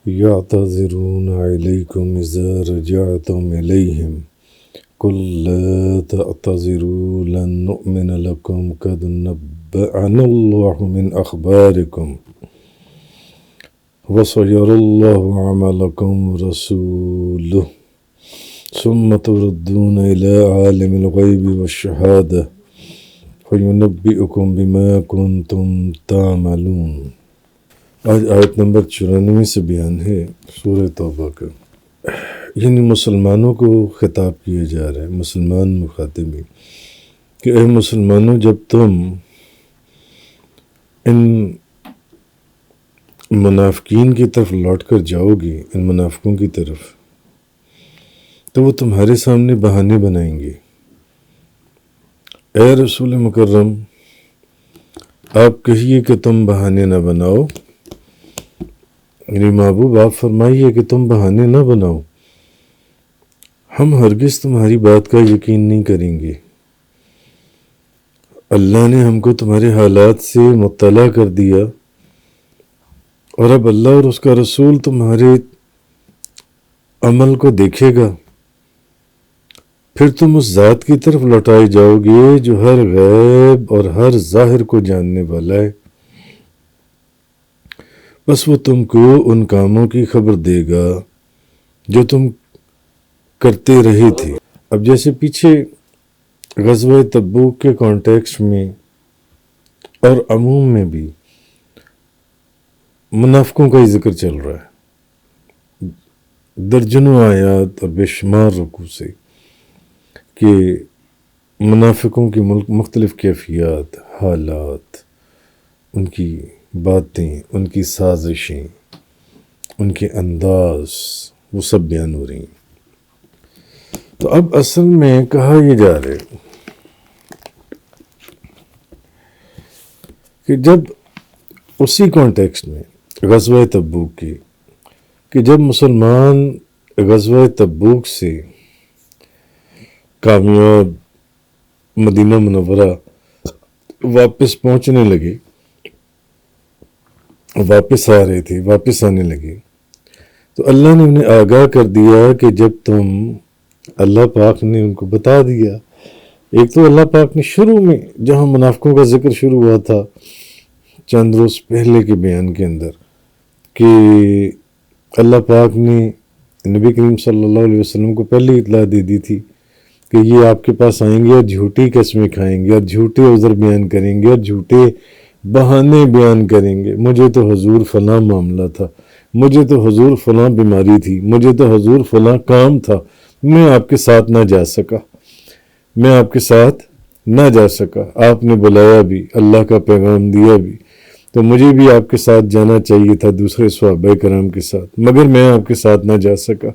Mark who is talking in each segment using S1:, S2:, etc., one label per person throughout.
S1: يعتذرون إليكم إذا رجعتم إليهم قل لا تعتذروا لن نؤمن لكم قد نبأنا الله من أخباركم وسيرى الله عملكم ورسوله ثم تردون إلى عالم الغيب والشهادة فينبئكم بما كنتم تعملون۔ آج آیت نمبر 94 سے بیان ہے سورہ توبہ کا، یعنی مسلمانوں کو خطاب کیا جا رہا ہے، مسلمان مخاطبین، کہ اے مسلمانوں جب تم ان منافقین کی طرف لوٹ کر جاؤ گے، ان منافقوں کی طرف، تو وہ تمہارے سامنے بہانے بنائیں گے۔ اے رسول مکرم آپ کہیے کہ تم بہانے نہ بناؤ، یعنی محبوب آپ فرمائیے کہ تم بہانے نہ بناؤ، ہم ہرگز تمہاری بات کا یقین نہیں کریں گے۔ اللہ نے ہم کو تمہارے حالات سے مطلع کر دیا، اور اب اللہ اور اس کا رسول تمہارے عمل کو دیکھے گا، پھر تم اس ذات کی طرف لوٹائے جاؤ گے جو ہر غیب اور ہر ظاہر کو جاننے والا ہے، بس وہ تم کو ان کاموں کی خبر دے گا جو تم کرتے رہے تھے۔ اب جیسے پیچھے غزوہ تبوک کے کانٹیکسٹ میں اور عموم میں بھی منافقوں کا ہی ذکر چل رہا ہے، درجنوں آیات اور بے شمار رکوع سے، کہ منافقوں کی مختلف کیفیات، حالات، ان کی باتیں، ان کی سازشیں، ان کے انداز، وہ سب بیان ہو رہی ہیں۔ تو اب اصل میں کہا یہ جا رہا ہے کہ جب اسی کانٹیکسٹ میں غزوہ تبوک کی، کہ جب مسلمان غزوہ تبوک سے کامیاب مدینہ منورہ واپس پہنچنے لگے، واپس آ رہے تھے، واپس آنے لگے، تو اللہ نے انہیں آگاہ کر دیا کہ جب تم، اللہ پاک نے ان کو بتا دیا، ایک تو اللہ پاک نے شروع میں جہاں منافقوں کا ذکر شروع ہوا تھا چند روز پہلے کے بیان کے اندر، کہ اللہ پاک نے نبی کریم صلی اللہ علیہ وسلم کو پہلے اطلاع دے دی تھی کہ یہ آپ کے پاس آئیں گے اور جھوٹی قسمیں کھائیں گے اور جھوٹے عذر بیان کریں گے اور جھوٹے بہانے بیان کریں گے، مجھے تو حضور فلاں معاملہ تھا، مجھے تو حضور فلاں بیماری تھی، مجھے تو حضور فلاں کام تھا، میں آپ کے ساتھ نہ جا سکا، میں آپ کے ساتھ نہ جا سکا، آپ نے بلایا بھی، اللہ کا پیغام دیا بھی، تو مجھے بھی آپ کے ساتھ جانا چاہیے تھا دوسرے صحابہ کرام کے ساتھ، مگر میں آپ کے ساتھ نہ جا سکا۔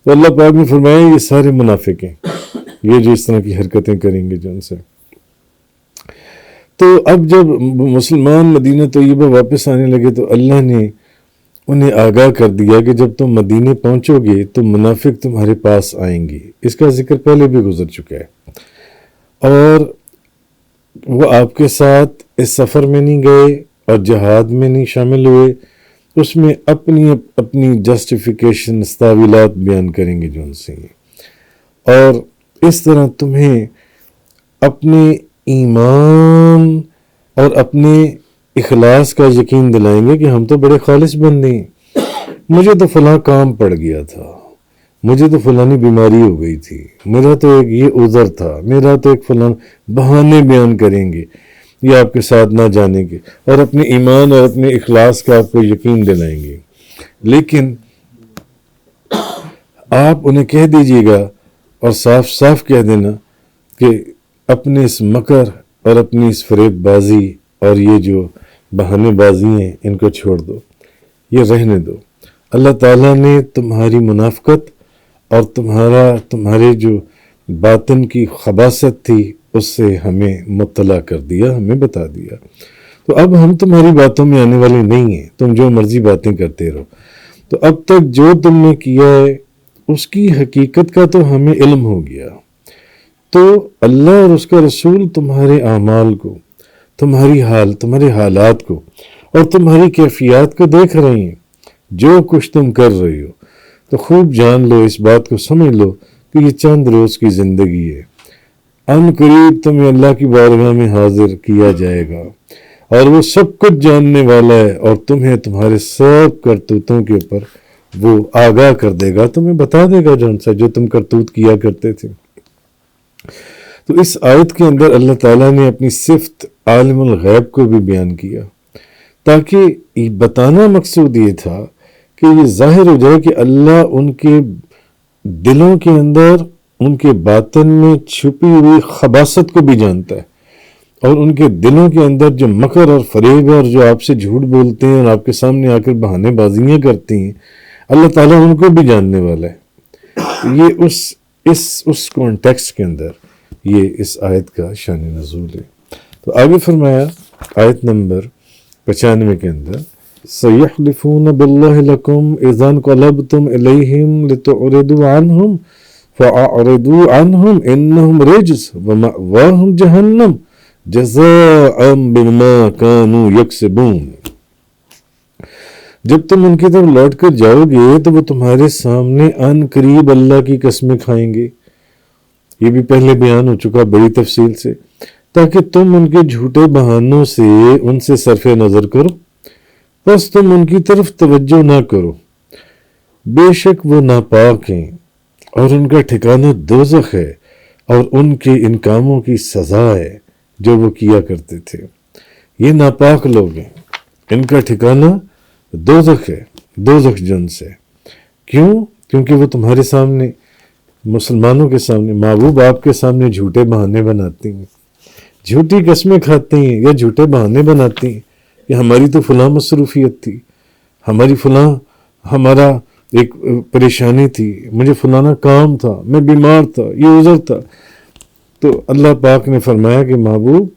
S1: تو اللہ پاک نے فرمایا یہ سارے منافق ہیں، یہ جو اس طرح کی حرکتیں کریں گے جن سے۔ تو اب جب مسلمان مدینہ طیبہ واپس آنے لگے تو اللہ نے انہیں آگاہ کر دیا کہ جب تم مدینے پہنچو گے تو منافق تمہارے پاس آئیں گے، اس کا ذکر پہلے بھی گزر چکا ہے، اور وہ آپ کے ساتھ اس سفر میں نہیں گئے اور جہاد میں نہیں شامل ہوئے، اس میں اپنی جسٹیفیکیشن، استاویلات بیان کریں گے جو ان سے، اور اس طرح تمہیں اپنے ایمان اور اپنے اخلاص کا یقین دلائیں گے کہ ہم تو بڑے خالص بندے ہیں، مجھے تو فلاں کام پڑ گیا تھا، مجھے تو فلانی بیماری ہو گئی تھی، میرا تو ایک یہ عذر تھا، میرا تو ایک فلاں، بہانے بیان کریں گے یہ آپ کے ساتھ نہ جانے کے، اور اپنے ایمان اور اپنے اخلاص کا آپ کو یقین دلائیں گے۔ لیکن آپ انہیں کہہ دیجئے گا اور صاف صاف کہہ دینا کہ اپنے اس مکر اور اپنی اس فریب بازی اور یہ جو بہانے بازی ہیں ان کو چھوڑ دو، یہ رہنے دو۔ اللہ تعالیٰ نے تمہاری منافقت اور تمہارے جو باطن کی خباثت تھی اس سے ہمیں مطلع کر دیا، ہمیں بتا دیا، تو اب ہم تمہاری باتوں میں آنے والے نہیں ہیں، تم جو مرضی باتیں کرتے رہو۔ تو اب تک جو تم نے کیا ہے اس کی حقیقت کا تو ہمیں علم ہو گیا، تو اللہ اور اس کا رسول تمہارے اعمال کو، تمہارے حالات کو اور تمہاری کیفیات کو دیکھ رہے ہیں، جو کچھ تم کر رہی ہو تو خوب جان لو، اس بات کو سمجھ لو کہ یہ چند روز کی زندگی ہے، ان قریب تمہیں اللہ کی بارگاہ میں حاضر کیا جائے گا، اور وہ سب کچھ جاننے والا ہے، اور تمہیں تمہارے سب کرتوتوں کے اوپر وہ آگاہ کر دے گا، تمہیں بتا دے گا جو تم کرتوت کیا کرتے تھے۔ تو اس آیت کے اندر اللہ تعالیٰ نے اپنی صفت عالم الغیب کو بھی بیان کیا، تاکہ بتانا مقصود یہ تھا کہ یہ ظاہر ہو جائے کہ اللہ ان کے دلوں کے اندر، ان کے باطن میں چھپی ہوئی خباثت کو بھی جانتا ہے، اور ان کے دلوں کے اندر جو مکر اور فریب اور جو آپ سے جھوٹ بولتے ہیں اور آپ کے سامنے آ کر بہانے بازیاں کرتی ہیں، اللہ تعالیٰ ان کو بھی جاننے والا ہے۔ یہ اس کانٹیکسٹ کے اندر یہ اس آیت کا شان نزول ہے۔ تو آگے فرمایا آیت نمبر 95 کے اندر، سَيَحْلِفُونَ بِاللَّهِ لَكُمْ إِذَا انقَلَبْتُمْ إِلَيْهِمْ لِتُعْرِضُوا عَنْهُمْ فَأَعْرِضُوا عَنْهُمْ إِنَّهُمْ رِجْسٌ وَمَأْوَاهُمْ جَهَنَّمُ جَزَاءً بِمَا كَانُوا يَكْسِبُونَ۔ جب تم ان کی طرف لوٹ کر جاؤ گے تو وہ تمہارے سامنے ان قریب اللہ کی قسمیں کھائیں گے، یہ بھی پہلے بیان ہو چکا بڑی تفصیل سے، تاکہ تم ان کے جھوٹے بہانوں سے ان سے صرف نظر کرو، بس تم ان کی طرف توجہ نہ کرو، بے شک وہ ناپاک ہیں اور ان کا ٹھکانہ دوزخ ہے، اور ان کے ان کاموں کی سزا ہے جو وہ کیا کرتے تھے۔ یہ ناپاک لوگ ہیں، ان کا ٹھکانہ دوزخ ہے، دوزخ جنس ہے۔ کیوں؟ کیونکہ وہ تمہارے سامنے، مسلمانوں کے سامنے، محبوب آپ کے سامنے جھوٹے بہانے بناتی ہیں، جھوٹی قسمیں کھاتی ہیں یا جھوٹے بہانے بناتی ہیں کہ ہماری تو فلاں مصروفیت تھی، ہماری فلاں، ہمارا ایک پریشانی تھی، مجھے فلانا کام تھا، میں بیمار تھا، یہ عذر تھا۔ تو اللہ پاک نے فرمایا کہ محبوب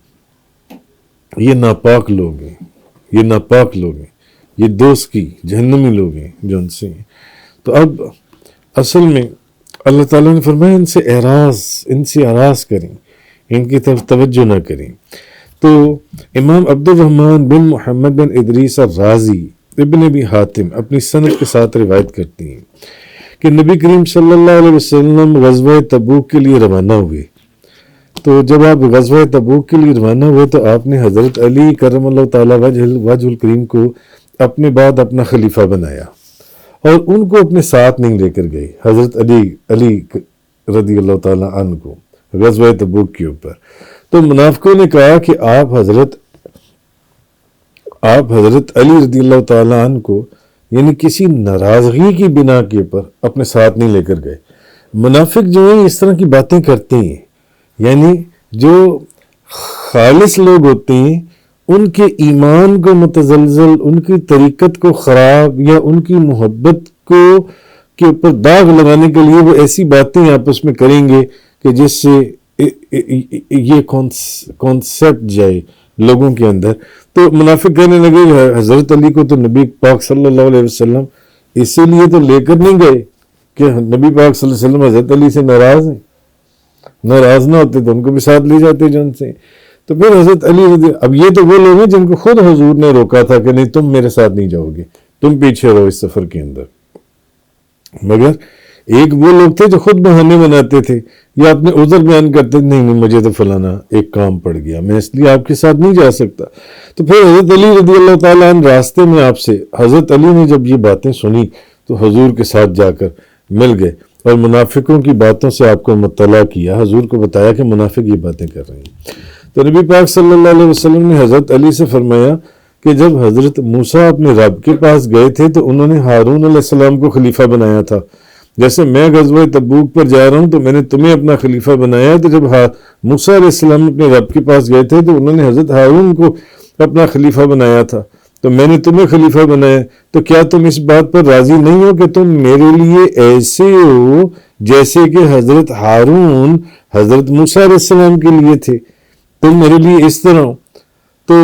S1: یہ ناپاک لوگ ہیں، یہ ناپاک لوگ ہیں، یہ دوست کی جہنمی لوگ ہیں جو ان سے ہیں۔ تو اب اصل میں اللہ تعالیٰ نے فرمایا ان سے اعراض کریں، ان کی طرف توجہ نہ کریں۔ تو امام عبد الرحمن بن محمد بن ادریس الرازی ابن ابی حاتم اپنی سند کے ساتھ روایت کرتی ہیں کہ نبی کریم صلی اللہ علیہ وسلم غزوہ تبوک کے لیے روانہ ہوئے۔ تو جب آپ غزوہ تبوک کے لیے روانہ ہوئے تو آپ نے حضرت علی کرم اللہ تعالیٰ وجہ الکریم کو اپنے بعد اپنا خلیفہ بنایا، اور ان کو اپنے ساتھ نہیں لے کر گئے، حضرت علی رضی اللہ تعالیٰ عنہ کو غزوہ تبوک کے اوپر۔ تو منافقوں نے کہا کہ آپ حضرت علی رضی اللہ تعالیٰ عنہ کو یعنی کسی ناراضگی کی بنا کے اوپر اپنے ساتھ نہیں لے کر گئے۔ منافق جو ہیں اس طرح کی باتیں کرتے ہیں، یعنی جو خالص لوگ ہوتے ہیں ان کے ایمان کو متزلزل، ان کی طریقت کو خراب یا ان کی محبت کے اوپر داغ لگانے کے لیے وہ ایسی باتیں آپس میں کریں گے کہ جس سے یہ کانسیپٹ جائے لوگوں کے اندر۔ تو منافق کہنے لگے حضرت علی کو تو نبی پاک صلی اللہ علیہ وسلم اسی لیے تو لے کر نہیں گئے کہ نبی پاک صلی اللہ علیہ وسلم حضرت علی سے ناراض ہیں، ناراض نہ ہوتے تو ان کو بھی ساتھ لے جاتے جن سے۔ تو پھر حضرت علی اب یہ تو وہ لوگ ہیں جن کو خود حضور نے روکا تھا کہ نہیں تم میرے ساتھ نہیں جاؤ گے، تم پیچھے رہو اس سفر کے اندر، مگر ایک وہ لوگ تھے جو خود بہانے بناتے تھے یا اپنے عذر بیان کرتے تھے، نہیں مجھے تو فلانا ایک کام پڑ گیا، میں اس لیے آپ کے ساتھ نہیں جا سکتا۔ تو پھر حضرت علی رضی اللہ تعالیٰ عنہ راستے میں آپ سے، حضرت علی نے جب یہ باتیں سنی تو حضور کے ساتھ جا کر مل گئے اور منافقوں کی باتوں سے آپ کو مطلع کیا، حضور کو بتایا کہ منافق یہ باتیں کر رہے ہیں۔ تو نبی پاک صلی اللہ علیہ وسلم نے حضرت علی سے فرمایا کہ جب حضرت موسیٰ اپنے رب کے پاس گئے تھے تو انہوں نے ہارون علیہ السلام کو خلیفہ بنایا تھا، جیسے میں غزوہ تبوک پر جا رہا ہوں تو میں نے تمہیں اپنا خلیفہ بنایا، تو جب موسیٰ علیہ السلام اپنے رب کے پاس گئے تھے تو انہوں نے حضرت ہارون کو اپنا خلیفہ بنایا تھا، تو میں نے تمہیں خلیفہ بنایا۔ تو کیا تم اس بات پر راضی نہیں ہو کہ تم میرے لیے ایسے ہو جیسے کہ حضرت ہارون حضرت موسیٰ علیہ السلام کے لیے تھے، تم میرے لیے اس طرح ہو؟ تو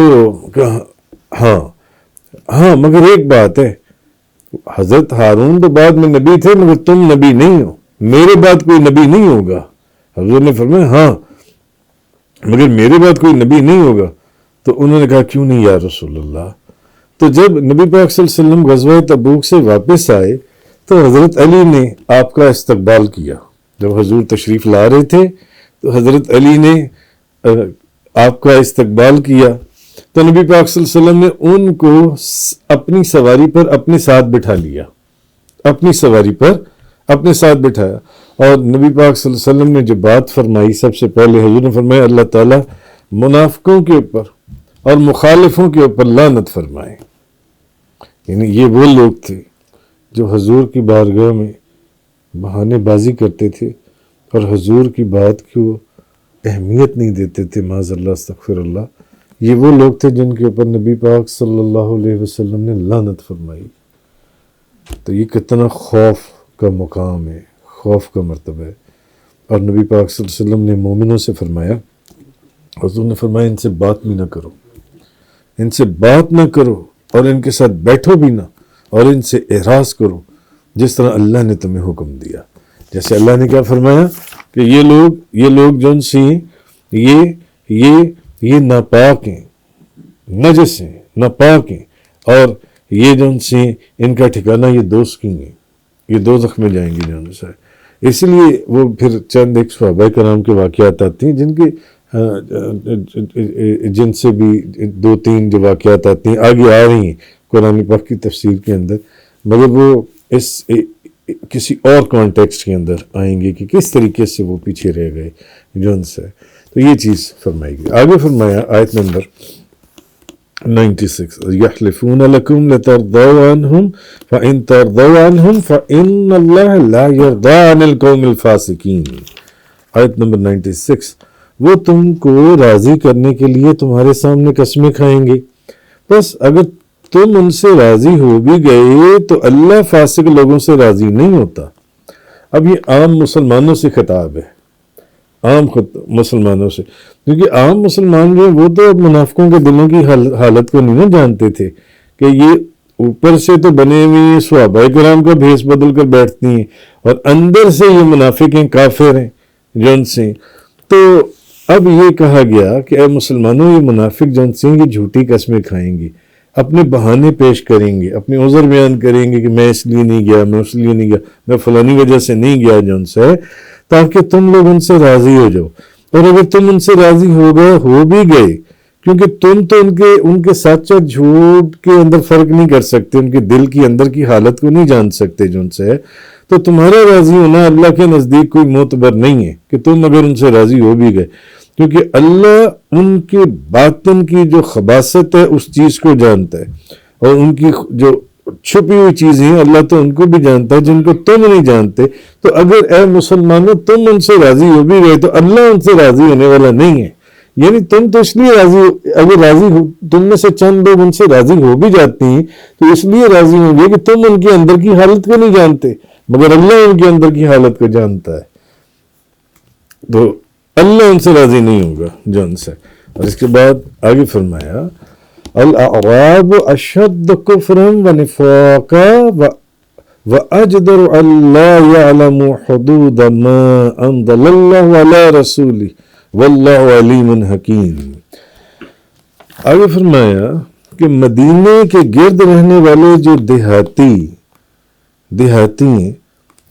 S1: ہاں مگر ایک بات ہے، حضرت ہارون تو بعد میں نبی تھے مگر تم نبی نہیں ہو، میرے بعد کوئی نبی نہیں ہوگا۔ حضور نے فرمایا ہاں مگر میرے بعد کوئی نبی نہیں ہوگا۔ تو انہوں نے کہا کیوں نہیں یا رسول اللہ؟ تو جب نبی پاک صلی اللہ علیہ وسلم غزوہ تبوک سے واپس آئے تو حضرت علی نے آپ کا استقبال کیا. جب حضور تشریف لا رہے تھے تو حضرت علی نے آپ کا استقبال کیا. تو نبی پاک صلی اللہ علیہ وسلم نے ان کو اپنی سواری پر اپنے ساتھ بٹھا لیا، اپنی سواری پر اپنے ساتھ بٹھایا. اور نبی پاک صلی اللہ علیہ وسلم نے جو بات فرمائی، سب سے پہلے حضور نے فرمایا اللہ تعالیٰ منافقوں کے اوپر اور مخالفوں کے اوپر لعنت فرمائے. یعنی یہ وہ لوگ تھے جو حضور کی بارگاہ میں بہانے بازی کرتے تھے اور حضور کی بات کو اہمیت نہیں دیتے تھے، معاذ اللہ استغفر اللہ. یہ وہ لوگ تھے جن کے اوپر نبی پاک صلی اللہ علیہ وسلم نے لعنت فرمائی. تو یہ کتنا خوف کا مقام ہے، خوف کا مرتبہ ہے. اور نبی پاک صلی اللہ علیہ وسلم نے مومنوں سے فرمایا، حضور نے فرمایا ان سے بات بھی نہ کرو، ان سے بات نہ کرو اور ان کے ساتھ بیٹھو بھی نہ، اور ان سے اعراض کرو جس طرح اللہ نے تمہیں حکم دیا. جیسے اللہ نے کیا فرمایا کہ یہ لوگ جو ان سے یہ ناپاک ہیں، نجس ہیں، ناپاک ہیں، اور یہ جو ان سے ان کا ٹھکانہ یہ دوزخ کی ہیں، یہ دوزخ میں جائیں گے جان سے. اس لیے وہ پھر چند ایک صحابہ کرام کے واقعات آتے ہیں جن سے بھی 2-3 جو واقعات آتے ہیں آگے آ رہی ہیں قرآن پاک کی تفسیر کے اندر، مگر وہ اس کسی اور کانٹیکسٹ کے اندر آئیں گے کہ کس طریقے سے وہ پیچھے رہ گئے جو ان سے. تو یہ چیز فرمائی گئی. آگے فرمایا آیت نمبر 96 يحلفون لكم لترضوا عنهم فإن ترضوا عنهم فإن الله لا يرضى عن القوم الفاسقين. آیت نمبر 96 وہ تم کو راضی کرنے کے لیے تمہارے سامنے قسمیں کھائیں گے، بس اگر تم ان سے راضی ہو بھی گئے تو اللہ فاسق لوگوں سے راضی نہیں ہوتا. اب یہ عام مسلمانوں سے خطاب ہے، عام مسلمانوں سے، کیونکہ عام مسلمان جو وہ تو اب منافقوں کے دلوں کی حالت کو نہیں جانتے تھے کہ یہ اوپر سے تو بنے ہوئے صحابہ کرام کا بھیس بدل کر بیٹھتی ہیں اور اندر سے یہ منافق ہیں، کافر ہیں جن سے. تو اب یہ کہا گیا کہ اے مسلمانوں یہ منافق جن سے یہ جھوٹی قسمیں کھائیں گے، اپنے بہانے پیش کریں گے، اپنے عذر بیان کریں گے کہ میں اس لیے نہیں گیا، میں اس لیے نہیں گیا، میں فلانی وجہ سے نہیں گیا جن سے، تاکہ تم لوگ ان سے راضی ہو جاؤ. اور اگر تم ان سے راضی ہو بھی گئے، کیونکہ تم تو ان کے سچ اور جھوٹ کے اندر فرق نہیں کر سکتے، ان کے دل کی اندر کی حالت کو نہیں جان سکتے جن سے، تو تمہارا راضی ہونا اللہ کے نزدیک کوئی معتبر نہیں ہے کہ تم اگر ان سے راضی ہو بھی گئے، کیونکہ اللہ ان کے باطن کی جو خباثت ہے اس چیز کو جانتا ہے، اور ان کی جو چھپی ہوئی چیزیں ہیں اللہ تو ان کو بھی جانتا ہے جن کو تم نہیں جانتے. تو اگر اے مسلمانوں تم ان سے راضی ہو بھی گئے تو اللہ ان سے راضی ہونے والا نہیں ہے. یعنی تم تو اس لیے اگر راضی ہو، تم میں سے چند لوگ ان سے راضی ہو بھی جاتے ہیں تو اس لیے راضی ہوں گے کہ تم ان کے اندر کی حالت کو نہیں جانتے، مگر اللہ ان کے اندر کی حالت کو جانتا ہے. تو اللہ ان سے راضی نہیں ہوگا جن سے. اور اس کے بعد آگے فرمایا الاعراب اشد کفرا ونفاقا واجدر الا يعلموا حدود ما انزل الله على رسوله واللہ علیم حکیم. آگے فرمایا کہ مدینے کے گرد رہنے والے جو دیہاتی ہیں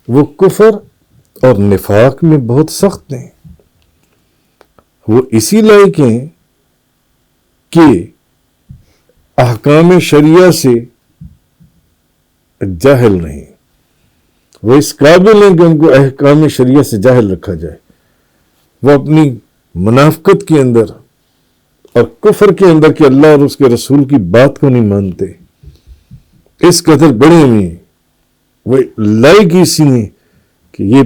S1: وہ کفر اور نفاق میں بہت سخت ہیں. وہ اسی لائق ہیں کہ احکام شریعہ سے جاہل نہیں، وہ اس قابل ہیں کہ ان کو احکام شریعہ سے جاہل رکھا جائے. وہ اپنی منافقت کے اندر اور کفر کے اندر کہ اللہ اور اس کے رسول کی بات کو نہیں مانتے، اس قدر بڑے ہوئے، وہ لائق اسی ہیں کہ یہ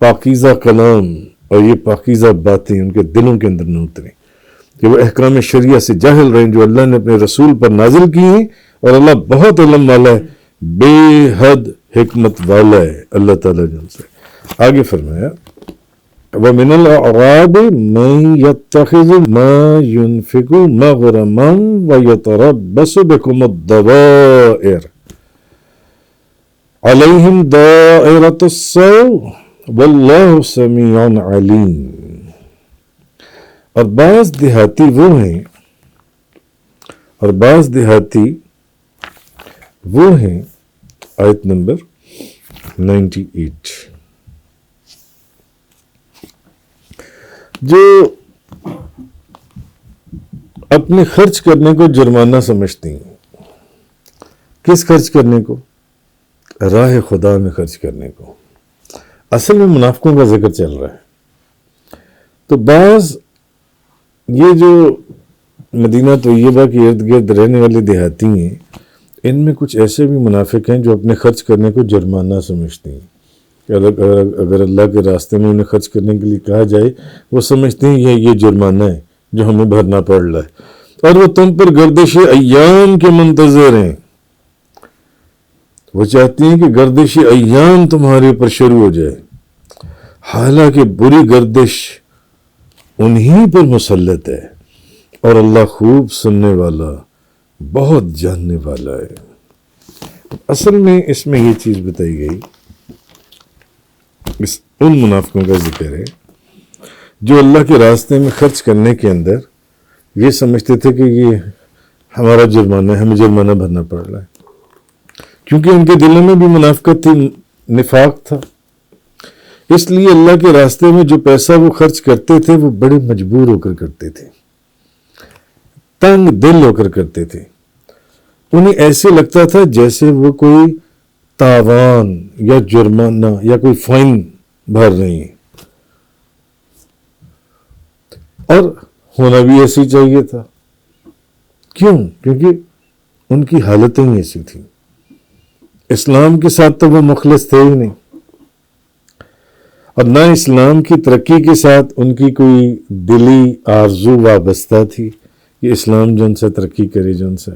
S1: پاکیزہ کلام اور یہ پاکیزہ باتیں ان کے دلوں کے اندر نہ اتریں، کہ وہ احکام شریعہ سے جاہل رہیں جو اللہ نے اپنے رسول پر نازل کی ہیں. اور اللہ بہت علم والا ہے، بے حد حکمت والا ہے اللہ تعالیٰ جن سے. آگے فرمایا وَمِنَ الْأَعْرَابِ مَن يَتَّخِذُ مَا يُنْفِقُ مَغْرَمًا وَيَتَرَبَّصُ بِكُمُ الدَّوَائِرَ عَلَيْهِمْ دَائِرَةُ السَّوْءِ وَاللَّهُ سَمِيعٌ عَلِيمٌ. اور بعض دیہاتی وہ ہیں، اور بعض دیہاتی وہ ہیں آیت نمبر 98، جو اپنے خرچ کرنے کو جرمانہ سمجھتی ہیں۔ کس خرچ کرنے کو؟ راہ خدا میں خرچ کرنے کو۔ اصل میں منافقوں کا ذکر چل رہا ہے۔ تو بعض یہ جو مدینہ طیبہ کے ارد گرد رہنے والے دیہاتی ہیں، ان میں کچھ ایسے بھی منافق ہیں جو اپنے خرچ کرنے کو جرمانہ سمجھتے ہیں کہ اگر اللہ کے راستے میں انہیں خرچ کرنے کے لیے کہا جائے، وہ سمجھتے ہیں یہ جرمانہ ہے جو ہمیں بھرنا پڑ رہا ہے، اور وہ تم پر گردش ایام کے منتظر ہیں۔ وہ چاہتی ہیں کہ گردش ایام تمہارے پر شروع ہو جائے، حالانکہ بری گردش انہی پر مسلط ہے، اور اللہ خوب سننے والا، بہت جاننے والا ہے۔ اصل میں اس میں یہ چیز بتائی گئی، ان منافقوں کا ذکر ہے جو اللہ کے راستے میں خرچ کرنے کے اندر یہ سمجھتے تھے کہ یہ ہمارا جرمانہ ہے، ہمیں جرمانہ بھرنا پڑ رہا ہے، کیونکہ ان کے دلوں میں بھی منافقت تھی، نفاق تھا۔ اس لیے اللہ کے راستے میں جو پیسہ وہ خرچ کرتے تھے وہ بڑے مجبور ہو کر کرتے تھے، تنگ دل ہو کر کرتے تھے۔ انہیں ایسے لگتا تھا جیسے وہ کوئی تاوان یا جرمانہ یا کوئی فائن بھر رہی ہیں، اور ہونا بھی ایسی چاہیے تھا۔ کیوں؟ کیونکہ ان کی حالتیں ہی ایسی تھیں۔ اسلام کے ساتھ تو وہ مخلص تھے ہی نہیں، اور نہ اسلام کی ترقی کے ساتھ ان کی کوئی دلی آرزو وابستہ تھی کہ اسلام جو ان سے ترقی کرے، جو ان سے،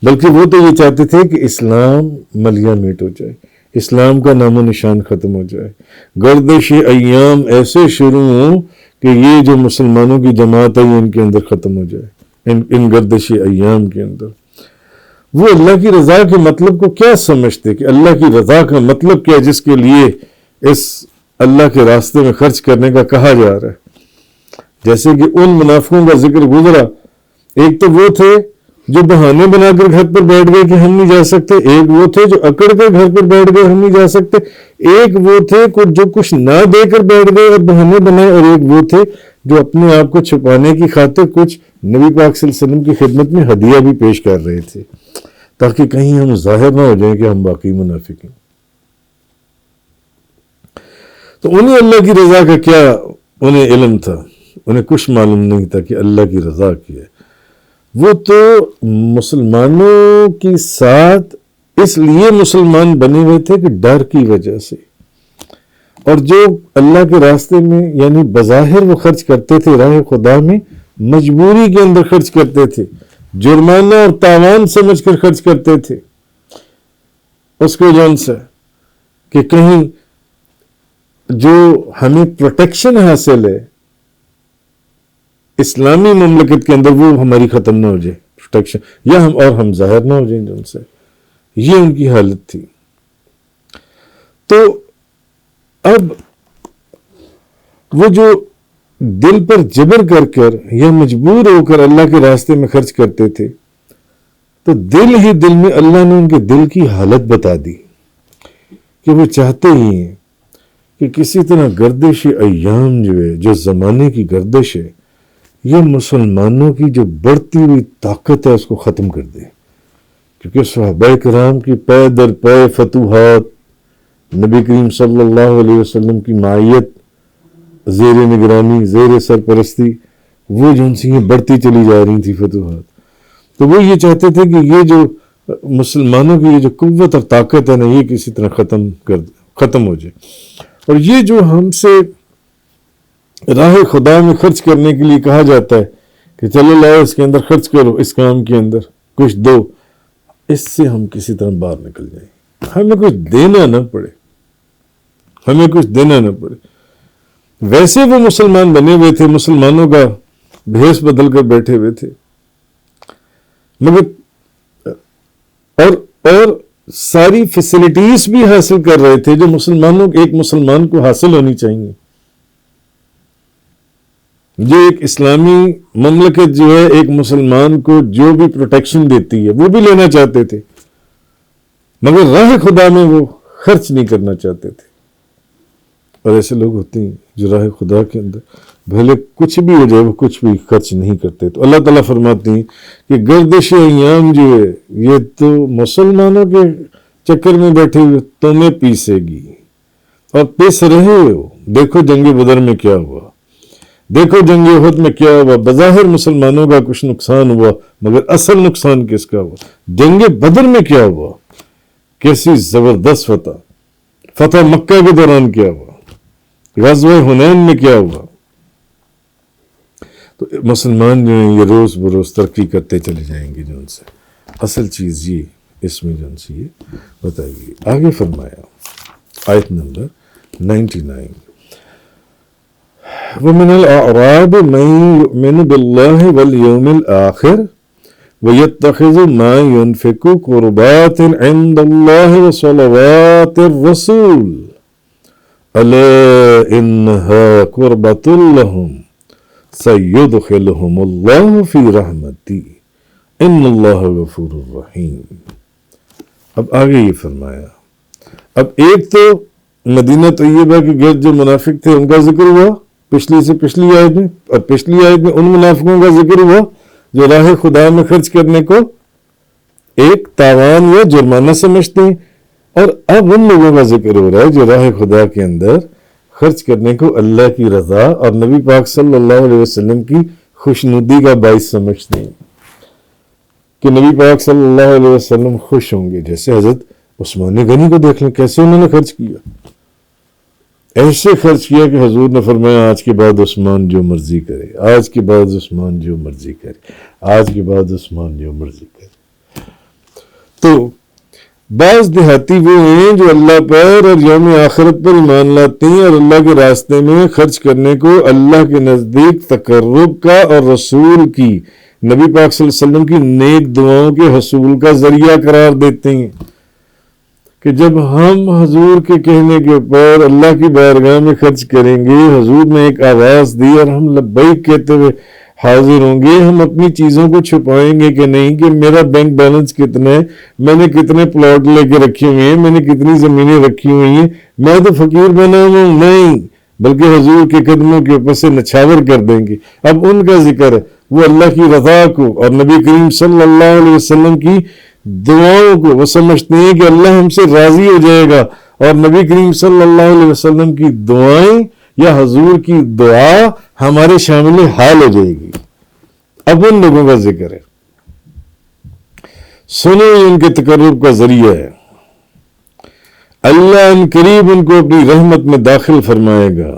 S1: بلکہ وہ تو یہ چاہتے تھے کہ اسلام ملیا میٹ ہو جائے، اسلام کا نام و نشان ختم ہو جائے، گردش ایام ایسے شروع ہوں کہ یہ جو مسلمانوں کی جماعت ہے یہ ان کے اندر ختم ہو جائے، ان گردش ایام کے اندر۔ وہ اللہ کی رضا کے مطلب کو کیا سمجھتے کہ اللہ کی رضا کا مطلب کیا جس کے لیے اس اللہ کے راستے میں خرچ کرنے کا کہا جا رہا ہے؟ جیسے کہ ان منافقوں کا ذکر گزرا، ایک تو وہ تھے جو بہانے بنا کر گھر پر بیٹھ گئے کہ ہم نہیں جا سکتے، ایک وہ تھے جو اکڑ کر گھر پر بیٹھ گئے ہم نہیں جا سکتے، ایک وہ تھے جو کچھ نہ دے کر بیٹھ گئے اور بہانے بنائے، اور ایک وہ تھے جو اپنے آپ کو چھپانے کی خاطر کچھ نبی پاک صلی اللہ علیہ وسلم کی خدمت میں ہدیہ بھی پیش کر رہے تھے، تاکہ کہیں ہم ظاہر نہ ہو جائیں کہ ہم باقی منافق ہیں۔ تو انہیں اللہ کی رضا کا کیا انہیں علم تھا؟ انہیں کچھ معلوم نہیں تھا کہ اللہ کی رضا کیا ہے۔ وہ تو مسلمانوں کے ساتھ اس لیے مسلمان بنے ہوئے تھے کہ ڈر کی وجہ سے، اور جو اللہ کے راستے میں یعنی بظاہر وہ خرچ کرتے تھے راہ خدا میں، مجبوری کے اندر خرچ کرتے تھے، جرمانہ اور تاوان سمجھ کر خرچ کرتے تھے، اس کو جون سے کہ کہیں جو ہمیں پروٹیکشن حاصل ہے اسلامی مملکت کے اندر وہ ہماری ختم نہ ہو جائے پروٹیکشن، یا ہم ظاہر نہ ہو جائیں جن سے۔ یہ ان کی حالت تھی۔ تو اب وہ جو دل پر جبر کر کر یا مجبور ہو کر اللہ کے راستے میں خرچ کرتے تھے، تو دل ہی دل میں اللہ نے ان کے دل کی حالت بتا دی کہ وہ چاہتے ہی ہیں کہ کسی طرح گردش ایام جو ہے، جو زمانے کی گردش ہے، یہ مسلمانوں کی جو بڑھتی ہوئی طاقت ہے اس کو ختم کر دے، کیونکہ صحابہ کرام کی پے در پے فتوحات، نبی کریم صلی اللہ علیہ وسلم کی معیت، زیر نگرانی، زیر سرپرستی، وہ جو ان سے یہ بڑھتی چلی جا رہی تھی فتوحات، تو وہ یہ چاہتے تھے کہ یہ جو مسلمانوں کی یہ جو قوت اور طاقت ہے نا، یہ کسی طرح ختم ہو جائے، اور یہ جو ہم سے راہ خدا میں خرچ کرنے کے لیے کہا جاتا ہے کہ چلو لاؤ اس کے اندر خرچ کرو، اس کام کے اندر کچھ دو، اس سے ہم کسی طرح باہر نکل جائیں، ہمیں کچھ دینا نہ پڑے، ہمیں کچھ دینا نہ پڑے۔ ویسے وہ مسلمان بنے ہوئے تھے، مسلمانوں کا بھیس بدل کر بیٹھے ہوئے تھے، مگر اور ساری فیسلٹیز بھی حاصل کر رہے تھے جو ایک مسلمان کو حاصل ہونی چاہیے۔ جو ایک اسلامی مملکت جو ہے ایک مسلمان کو جو بھی پروٹیکشن دیتی ہے وہ بھی لینا چاہتے تھے، مگر راہ خدا میں وہ خرچ نہیں کرنا چاہتے تھے. اور ایسے لوگ ہوتے ہیں جو راہ خدا کے اندر بھلے کچھ بھی ہو جائے وہ کچھ بھی خرچ نہیں کرتے. تو اللہ تعالیٰ فرماتے ہیں کہ گردش ایام جو ہے یہ تو مسلمانوں کے چکر میں بیٹھے ہوئے تمہیں پیسے گی اور پیس رہے ہو. دیکھو جنگ بدر میں کیا ہوا, دیکھو جنگ احد میں کیا ہوا. بظاہر مسلمانوں کا کچھ نقصان ہوا مگر اصل نقصان کس کا ہوا؟ جنگ بدر میں کیا ہوا؟ کیسی زبردست فتح مکہ کے دوران کیا ہوا؟ غزوہ حنین میں کیا ہوا؟ تو مسلمان جو ہیں یہ روز بروز ترقی کرتے چلے جائیں گے. جو ان سے اصل چیز یہ اس میں جو ان سے یہ بتائی گئی. آگے فرمایا آیت نمبر 99 وَمِنَ الْأَعْرَابِ مَن يُؤْمِنُ بِاللَّهِ وَالْيَوْمِ الْآخِرِ وَيَتَّخِذُ مَا يُنْفِقُ قُرُبَاتٍ عِنْدَ اللَّهِ وَصَلَوَاتِ الرَّسُولِ أَلَا إِنَّهَا قُرْبَةٌ لَهُمْ سَيُدْخِلُهُمُ اللَّهُ فِي رَحْمَتِهِ إِنَّ اللَّهَ غَفُورٌ رَحِيمٌ. اب آگے یہ فرمایا, اب ایک تو مدینہ طیبہ کے گرد جو منافق تھے ان کا ذکر ہوا پچھلی سے پچھلی آیت میں, اور پچھلی آیت میں ان منافقوں کا ذکر ہوا جو راہ خدا میں خرچ کرنے کو ایک تاوان یا جرمانہ سمجھتے ہیں. اور اب ان لوگوں کا ذکر ہو رہا ہے جو راہ خدا کے اندر خرچ کرنے کو اللہ کی رضا اور نبی پاک صلی اللہ علیہ وسلم کی خوشنودی کا باعث سمجھتے ہیں کہ نبی پاک صلی اللہ علیہ وسلم خوش ہوں گے. جیسے حضرت عثمان غنی کو دیکھ لیں کیسے انہوں نے خرچ کیا, ایسے خرچ کیا کہ حضور نے فرمایا آج کے بعد عثمان جو مرضی کرے, آج کے بعد عثمان جو مرضی کرے, آج کے بعد عثمان جو مرضی کرے. تو بعض دیہاتی وہ ہیں جو اللہ پر اور یوم آخرت پر ایمان لاتے ہیں اور اللہ کے راستے میں خرچ کرنے کو اللہ کے نزدیک تقرب کا اور رسول کی نبی پاک صلی اللہ علیہ وسلم کی نیک دعاؤں کے حصول کا ذریعہ قرار دیتے ہیں کہ جب ہم حضور کے کہنے کے اوپر اللہ کی بارگاہ میں خرچ کریں گے, حضور نے ایک آواز دی اور ہم لبیک کہتے ہوئے حاضر ہوں گے, ہم اپنی چیزوں کو چھپائیں گے کہ نہیں کہ میرا بینک بیلنس کتنا ہے, میں نے کتنے پلاٹ لے کے رکھے ہوئے ہیں, میں نے کتنی زمینیں رکھی ہوئی ہیں, میں تو فقیر بنا ہوں, نہیں, بلکہ حضور کے قدموں کے اوپر سے نچھاور کر دیں گے. اب ان کا ذکر ہے وہ اللہ کی رضا کو اور نبی کریم صلی اللہ علیہ وسلم کی دعاؤں کو وہ سمجھتے ہیں کہ اللہ ہم سے راضی ہو جائے گا اور نبی کریم صلی اللہ علیہ وسلم کی دعائیں یا حضور کی دعا ہمارے شامل حال ہو جائے گی. اب ان لوگوں کا ذکر ہے, سنو ان کے تقرب کا ذریعہ ہے. اللہ ان قریب ان کو اپنی رحمت میں داخل فرمائے گا,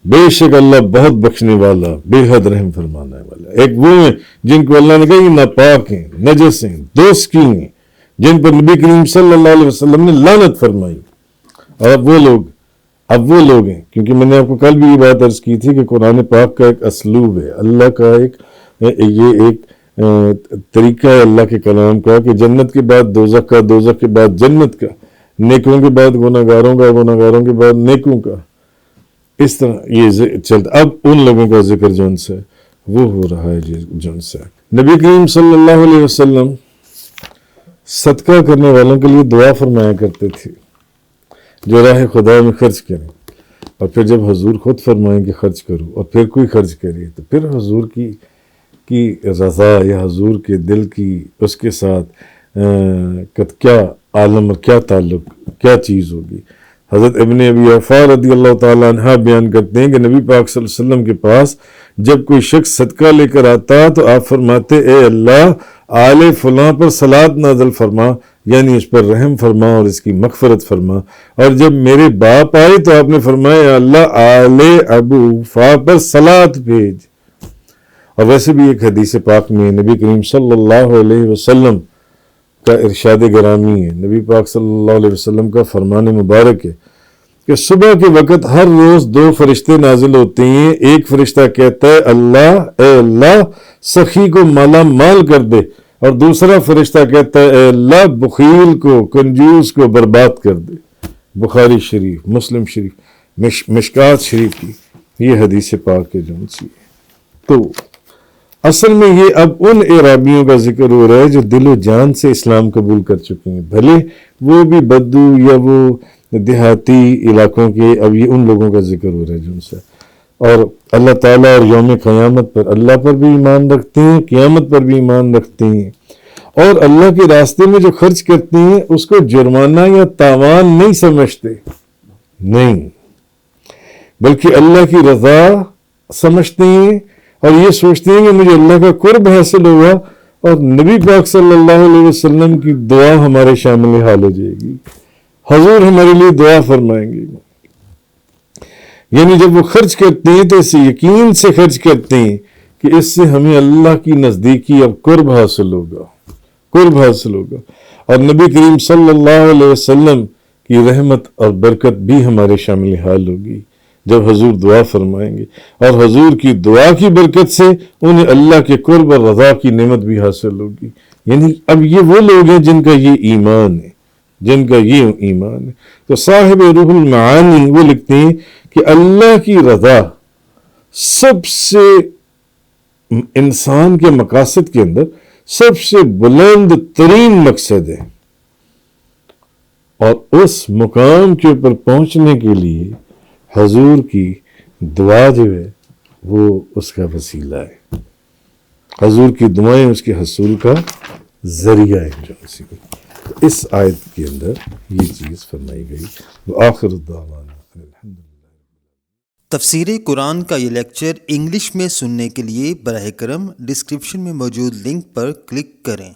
S1: بے شک اللہ بہت بخشنے والا بے حد رحم فرمانے والا. ایک وہ ہیں جن کو اللہ نے کہا یہ ناپاک ہیں, نجس ہیں, دوست کی ہیں, جن پر نبی کریم صلی اللہ علیہ وسلم نے لعنت فرمائی. اور اب وہ لوگ ہیں, کیونکہ میں نے آپ کو کل بھی یہ بات عرض کی تھی کہ قرآن پاک کا ایک اسلوب ہے, اللہ کا ایک طریقہ ہے اللہ کے کلام کا کہ جنت کے بعد دوزخ کا, دوزخ کے بعد جنت کا, نیکوں کے بعد گناہگاروں کا, گناہگاروں کے بعد نیکوں کا, اس طرح یہ چلتا. اب ان لوگوں کا ذکر جو ان سے وہ ہو رہا ہے جو ان سے نبی کریم صلی اللہ علیہ وسلم صدقہ کرنے والوں کے لیے دعا فرمایا کرتے تھے جو راہ خدا میں خرچ کریں, اور پھر جب حضور خود فرمائیں کہ خرچ کرو اور پھر کوئی خرچ کرے تو پھر حضور کی رضا یا حضور کے دل کی اس کے ساتھ کیا عالم اور کیا تعلق کیا چیز ہوگی. حضرت ابن ابی اوفا رضی اللہ تعالیٰ عنہ بیان کرتے ہیں کہ نبی پاک صلی اللہ علیہ وسلم کے پاس جب کوئی شخص صدقہ لے کر آتا تو آپ فرماتے اے اللہ آل فلاں پر صلات نازل فرما, یعنی اس پر رحم فرما اور اس کی مغفرت فرما. اور جب میرے باپ آئے تو آپ نے فرمایا اللہ آل ابو فا پر صلات بھیج. اور ویسے بھی ایک حدیث پاک میں نبی کریم صلی اللہ علیہ وسلم کا ارشاد گرامی ہے, نبی پاک صلی اللہ علیہ وسلم کا فرمان مبارک ہے کہ صبح کے وقت ہر روز 2 فرشتے نازل ہوتے ہیں. ایک فرشتہ کہتا ہے اللہ اے اللہ سخی کو مالا مال کر دے, اور دوسرا فرشتہ کہتا ہے اے اللہ بخیل کو کنجوس کو برباد کر دے. بخاری شریف, مسلم شریف, مشکات شریف کی یہ حدیث پاک کے جو سی. تو اصل میں یہ اب ان اعرابیوں کا ذکر ہو رہا ہے جو دل و جان سے اسلام قبول کر چکے ہیں، بھلے وہ بھی بدو یا وہ دیہاتی علاقوں کے، اب یہ ان لوگوں کا ذکر ہو رہا ہے جن سے، اور اللہ تعالیٰ اور یوم قیامت پر، اللہ پر بھی ایمان رکھتے ہیں، قیامت پر بھی ایمان رکھتے ہیں، اور اللہ کے راستے میں جو خرچ کرتے ہیں اس کو جرمانہ یا تاوان نہیں سمجھتے، نہیں، بلکہ اللہ کی رضا سمجھتے ہیں، اور یہ سوچتے ہیں کہ مجھے اللہ کا قرب حاصل ہوگا اور نبی پاک صلی اللہ علیہ وسلم کی دعا ہمارے شامل حال ہو جائے گی، حضور ہمارے لیے دعا فرمائیں گے۔ یعنی جب وہ خرچ کرتے ہیں تو اسے یقین سے خرچ کرتے ہیں کہ اس سے ہمیں اللہ کی نزدیکی اب قرب حاصل ہوگا، قرب حاصل ہوگا، اور نبی کریم صلی اللہ علیہ وسلم کی رحمت اور برکت بھی ہمارے شامل حال ہوگی جب حضور دعا فرمائیں گے، اور حضور کی دعا کی برکت سے انہیں اللہ کے قرب اور رضا کی نعمت بھی حاصل ہوگی۔ یعنی اب یہ وہ لوگ ہیں جن کا یہ ایمان ہے، جن کا یہ ایمان ہے۔ تو صاحب روح المعانی وہ لکھتے ہیں کہ اللہ کی رضا سب سے انسان کے مقاصد کے اندر سب سے بلند ترین مقصد ہے، اور اس مقام کے اوپر پہنچنے کے لیے حضور کی دعا جو ہے وہ اس کا وسیلہ ہے، حضور کی دعائیں اس کے حصول کا ذریعہ ہے جو اسی کو۔ اس آیت کے اندر یہ چیز فرمائی گئی۔ وآخر الدعوانا الحمدللہ۔
S2: تفسیر قرآن کا یہ لیکچر انگلش میں سننے کے لیے براہ کرم ڈسکرپشن میں موجود لنک پر کلک کریں۔